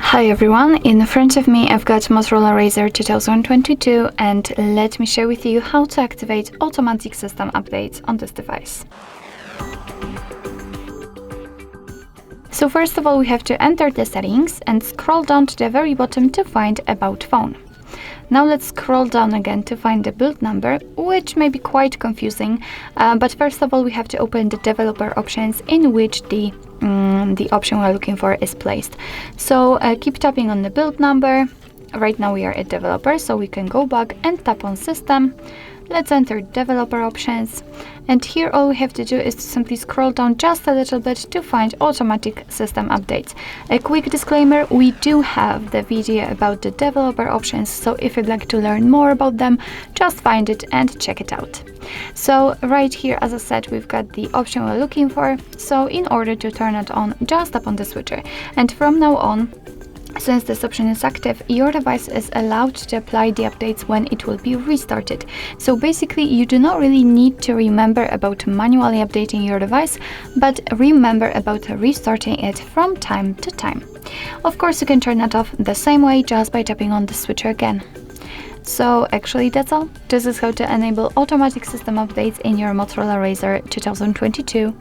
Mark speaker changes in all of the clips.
Speaker 1: Hi everyone, in front of me I've got Motorola Razr 2022 and let me share with you how to activate automatic system updates on this device. So first of all we have to enter the settings and scroll down to the very bottom to find About Phone. Now let's scroll down again to find the build number, which may be quite confusing, but first of all we have to open the developer options in which the option we're looking for is placed. So keep tapping on the build number. Right now we are at developer, so we can go back and tap on system. Let's enter developer options, and here all we have to do is to simply scroll down just a little bit to find automatic system updates. A quick disclaimer, we do have the video about the developer options, so if you'd like to learn more about them, just find it and check it out. So right here, as I said, we've got the option we're looking for. So in order to turn it on, just tap on the switcher, and from now on, since this option is active, your device is allowed to apply the updates when it will be restarted. So basically you do not really need to remember about manually updating your device, but remember about restarting it from time to time. Of course you can turn it off the same way just by tapping on the switcher again. So actually that's all. This is how to enable automatic system updates in your Motorola Razr 2022.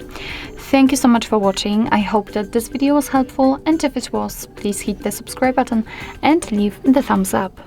Speaker 1: Thank you so much for watching. I hope that this video was helpful, and if it was, please hit the subscribe button and leave the thumbs up.